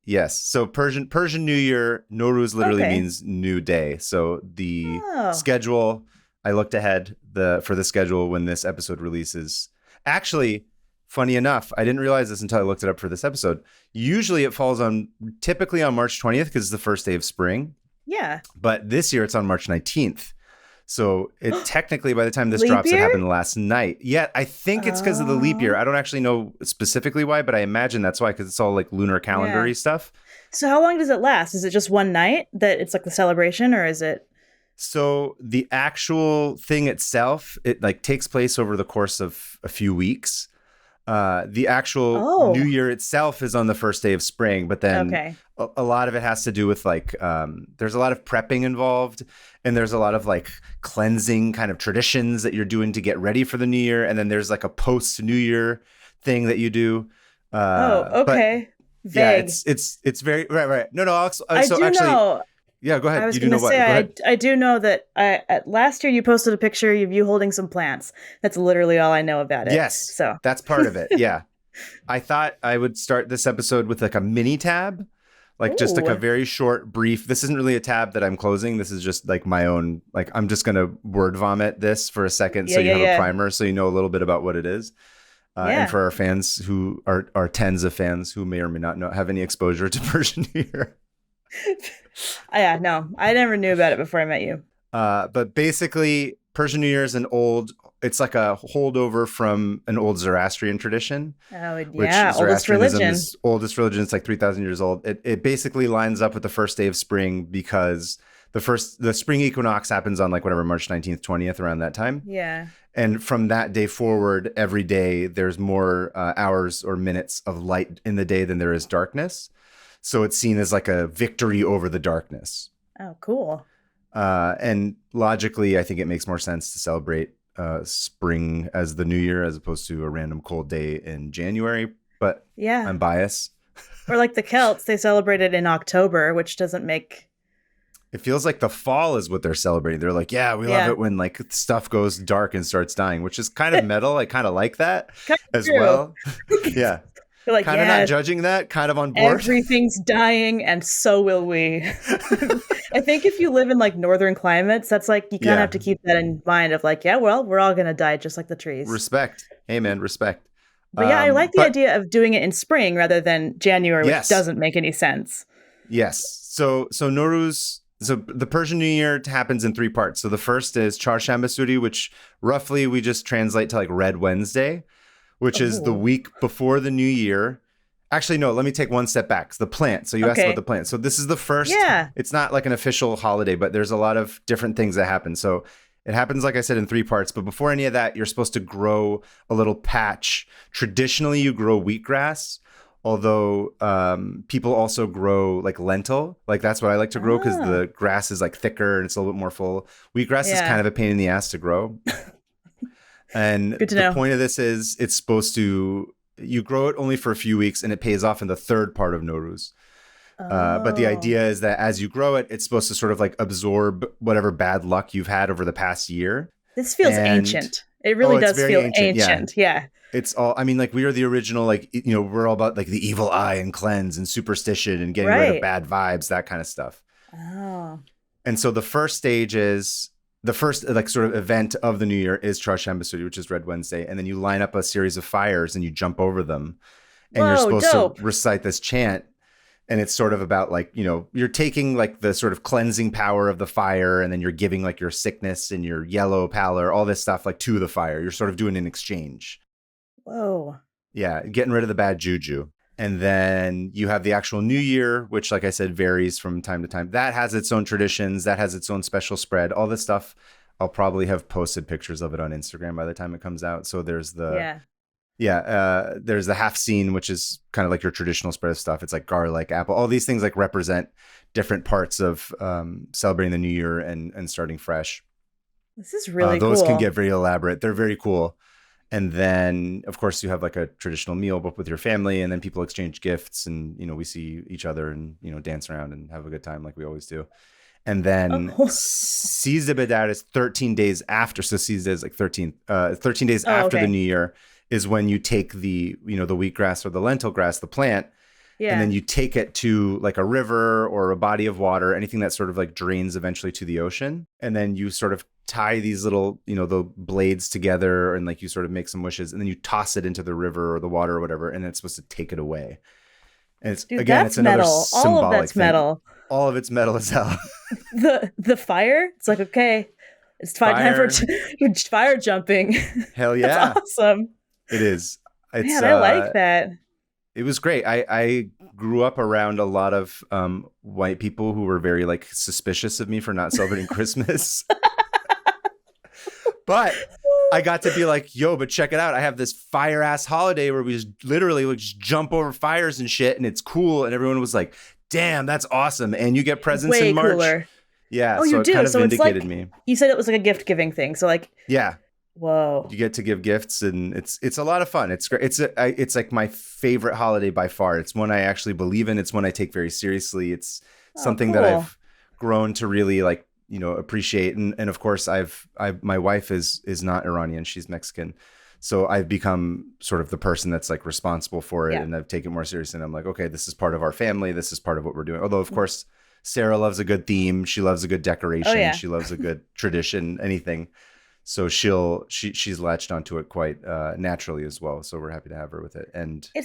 Yes. So Persian New Year, Nowruz literally Okay. means new day. So the Oh, schedule, I looked ahead for the schedule when this episode releases. Actually, funny enough, I didn't realize this until I looked it up for this episode. Usually it falls on typically on March 20th because it's the first day of spring, yeah. but this year it's on March 19th. So it technically, by the time this Leap drops, it year? happened last night. Yeah, I think it's because of the leap year. Oh, I don't actually know specifically why, but I imagine that's why, because it's all like lunar yeah. calendary stuff. So how long does it last? Is it just one night that it's like the celebration, or is it? So the actual thing itself, it like takes place over the course of a few weeks. The actual New Oh, Year itself is on the first day of spring, but then okay. a lot of it has to do with like there's a lot of prepping involved, and there's a lot of like cleansing kind of traditions that you're doing to get ready for the New Year, and then there's like a post New Year thing that you do. Oh, But okay. yeah, Vague. it's very right. No, I so do actually, know. yeah, go I ahead. was You do gonna know what? Go say ahead. I do know that last year you posted a picture of you holding some plants. That's literally all I know about it. Yes, So that's part of it. Yeah. I thought I would start this episode with like a mini tab, like just like a ooh, very short, brief. This isn't really a tab that I'm closing. This is just like my own, like I'm just going to word vomit this for a second yeah, so you yeah, have a yeah, primer so you know a little bit about what it is. And yeah. for our fans who are tens of fans who may or may not know have any exposure to Persian here. Yeah, no, I never knew about it before I met you. But basically, Persian New Year is it's like a holdover from an old Zoroastrian tradition, Oh, which yeah, oldest Zoroastrianism religion. is oldest religion. It's like 3,000 years old. It basically lines up with the first day of spring because the spring equinox happens on like whatever, March 19th, 20th, around that time. Yeah. And from that day forward, every day there's more hours or minutes of light in the day than there is darkness. So it's seen as like a victory over the darkness. Oh, cool. And logically, I think it makes more sense to celebrate spring as the new year as opposed to a random cold day in January. But Yeah. I'm biased. Or like the Celts, they celebrate it in October, which doesn't make. It feels like the fall is what they're celebrating. They're like, yeah, we love Yeah. it when like stuff goes dark and starts dying, which is kind of metal. I kind of like that Kind of as true. well. Yeah. They're like, Kind of not yeah, judging that, kind of on board. everything's dying, and so will we. I think if you live in like northern climates, that's like you kind of have Yeah. to keep that in mind of like, yeah, well, we're all gonna die just like the trees. Respect. Hey, man, respect. But yeah, I like the But idea of doing it in spring rather than January, which yes, doesn't make any sense. yes. So Nowruz, so the Persian New Year happens in three parts. So the first is Charshamba Suri, which roughly we just translate to like Red Wednesday, which is the Oh, week before the new year. Actually, no, let me take one step back. It's the plant. So you asked about okay. the plant. So this is the first, Yeah. it's not like an official holiday, but there's a lot of different things that happen. So it happens, like I said, in three parts. But before any of that, you're supposed to grow a little patch. Traditionally, you grow wheatgrass, although people also grow like lentil. Like that's what I like to grow because Oh, the grass is like thicker and it's a little bit more full. Wheatgrass is kind yeah. of a pain in the ass to grow. And Good to the know. point of this is it's supposed to, you grow it only for a few weeks and it pays off in the third part of Nowruz. But the Oh, idea is that as you grow it, it's supposed to sort of like absorb whatever bad luck you've had over the past year. this feels And ancient. It oh, really it's does very feel ancient. Yeah. ancient. Yeah. It's all, I mean, like we are the original, like, we're all about like the evil eye and cleanse and superstition and getting rid of Right. bad vibes, that kind of stuff. Oh, And so the first stage is the first like sort of event of the new year is Trashambasuri, which is Red Wednesday. And then you line up a series of fires and you jump over them and you're whoa, supposed to dope. recite this chant. And it's sort of about like, you're taking like the sort of cleansing power of the fire and then you're giving like your sickness and your yellow pallor, all this stuff like to the fire. You're sort of doing an exchange. Whoa. Yeah, getting rid of the bad juju. And then you have the actual new year, which, like I said, varies from time to time. That has its own traditions. That has its own special spread. All this stuff, I'll probably have posted pictures of it on Instagram by the time it comes out. So Yeah. there's the half scene, which is kind of like your traditional spread of stuff. It's like garlic, apple, all these things like represent different parts of celebrating the new year and starting fresh. This is really Those can cool. get very elaborate. They're very cool. And then, of course, you have like a traditional meal, but with your family, and then people exchange gifts, and we see each other, and dance around and have a good time like we always do. And then Oh, Seize de Bedar is 13 days after. So Seize is like 13 days oh, after the okay. new year is when you take the wheatgrass or the lentil grass, the plant, and Yeah. then you take it to like a river or a body of water, anything that sort of like drains eventually to the ocean. And then you sort of tie these little, the blades together, and like you sort of make some wishes, and then you toss it into the river or the water or whatever, and it's supposed to take it away. And it's, Dude, again, that's it's another metal. All of symbolic that's thing. metal. All of it's metal as hell. The fire, it's like, okay, it's time for fire jumping. Hell yeah. That's awesome. It is. It's, Man, I like that. It was great. I grew up around a lot of white people who were very like suspicious of me for not celebrating Christmas. But I got to be like, yo, but check it out. I have this fire ass holiday where we just literally like just jump over fires and shit, and it's cool. And everyone was like, damn, that's awesome. And you get presents Way in March. Cooler. Yeah. Oh, so you it do. kind of So it's vindicated like, me. You said it was like a gift giving thing. So like, yeah. Whoa. You get to give gifts, and it's a lot of fun. It's great. It's like my favorite holiday by far. It's one I actually believe in. It's one I take very seriously. It's something that I've grown to really like, appreciate. And of course my wife is not Iranian. She's Mexican. So I've become sort of the person that's like responsible for it. Yeah. And I've taken it more seriously. And I'm like, okay, this is part of our family. This is part of what we're doing. Although of course Sarah loves a good theme. She loves a good decoration. Oh, yeah. She loves a good tradition, anything. So she's latched onto it quite naturally as well. So we're happy to have her with it. And it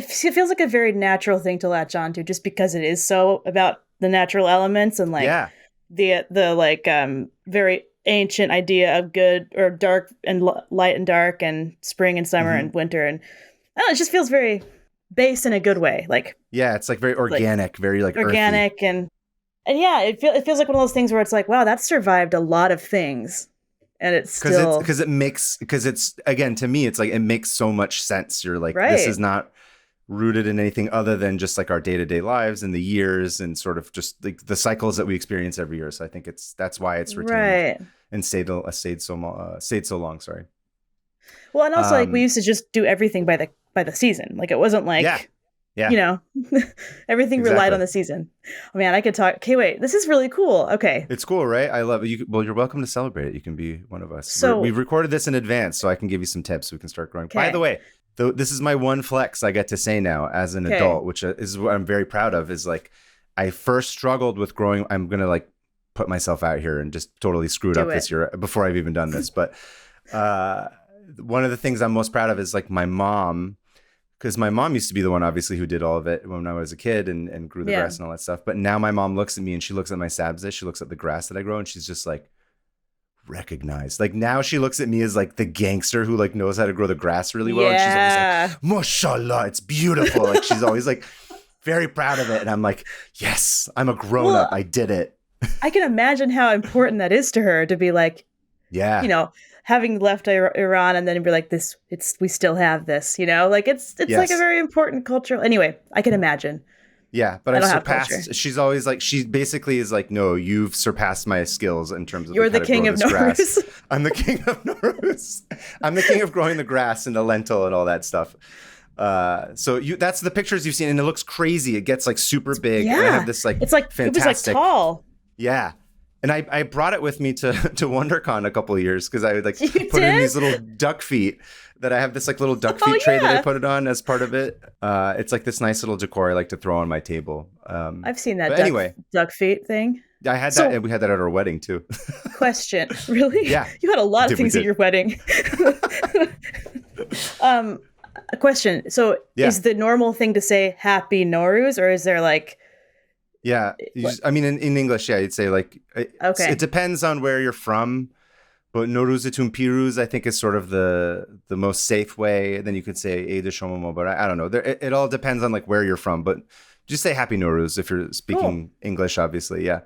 feels like a very natural thing to latch onto, just because it is so about the natural elements and like the like very ancient idea of good or dark and light and dark and spring and summer and winter, and I don't know, it just feels very based in a good way. Like it's like very organic, very like organic earthy. And yeah, it feels like one of those things where it's like, wow, that's survived a lot of things, and it's still because it's again, to me, it's like it makes so much sense. You're like, right. This is not rooted in anything other than just like our day-to-day lives and the years and sort of just like the cycles that we experience every year. So I think that's why it's retained and stayed so long. Sorry. Well, and also like we used to just do everything by the season. Like it wasn't like. Yeah. Everything relied on the season. Oh man, I could talk. Okay, wait, this is really cool. Okay. It's cool, right? I love it. Well, you're welcome to celebrate it. You can be one of us. So we've recorded this in advance, so I can give you some tips. We can start growing. Okay. By the way, this is my one flex I get to say now as an adult, which is what I'm very proud of, is like I first struggled with growing. I'm going to like put myself out here and just totally screw it up this year before I've even done this. But one of the things I'm most proud of is like my mom, because my mom used to be the one, obviously, who did all of it when I was a kid and grew the grass and all that stuff. But now my mom looks at me and she looks at my sabzeh. She looks at the grass that I grow and she's just like, recognized. Like now she looks at me as like the gangster who like knows how to grow the grass really well. Yeah. And she's always like, mashallah, it's beautiful. Like she's always like very proud of it. And I'm like, yes, I'm a grown up. I did it. I can imagine how important that is to her to be like, having left Iran and then be like, we still have this, like it's like a very important cultural. Anyway, I can imagine. Yeah, but I've surpassed. She's always like, she basically is like, no, you've surpassed my skills in terms of. You're the king of Nowruz. I'm the king of Nowruz. I'm the king of growing the grass and the lentil and all that stuff. So that's the pictures you've seen, and it looks crazy. It gets like super big. Yeah, and I have this like, it's like fantastic. It was like tall. Yeah. And I brought it with me to WonderCon a couple of years because I would like put it in these little duck feet that I have this like little duck feet tray that I put it on as part of it. It's like this nice little decor I like to throw on my table. I've seen that duck feet thing. I had that, and we had that at our wedding too. Question, really? Yeah. You had a lot of things at your wedding. A question. So is the normal thing to say Happy Nowruz, or is there like... Yeah, in English, you'd say like, it depends on where you're from, but Nowruzitun Piruz, I think, is sort of the most safe way. Then you could say Eid Shoma Mubarak. I don't know. It all depends on like where you're from, but just say Happy Nowruz if you're speaking English, obviously. Yeah.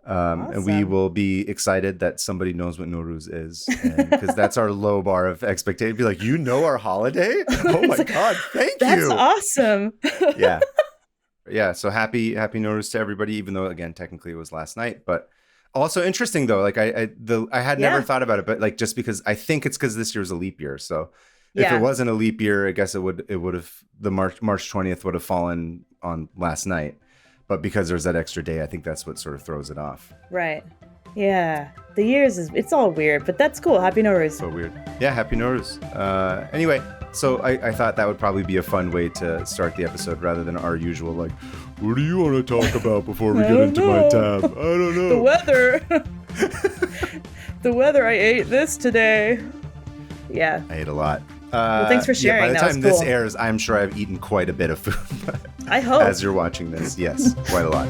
Awesome. And we will be excited that somebody knows what Nowruz is, because that's our low bar of expectation. Be like, you know our holiday? Oh my God, thank you. That's awesome. Yeah. Yeah, so happy Nowruz to everybody, even though again technically it was last night. But also interesting though, like I had never thought about it, but like just because I think it's because this year was a leap year. So if it wasn't a leap year, I guess it would have the March 20th would have fallen on last night. But because there's that extra day, I think that's what sort of throws it off. Right. Yeah. The years it's all weird, but that's cool. Happy Nowruz. So weird. Yeah, happy Nowruz. Anyway, So I thought that would probably be a fun way to start the episode rather than our usual, like, what do you want to talk about before we get into my tab? I don't know. The weather. The weather. I ate this today. Yeah. I ate a lot. Well, thanks for sharing. By the time cool. this airs, I'm sure I've eaten quite a bit of food. I hope. As you're watching this, yes, quite a lot.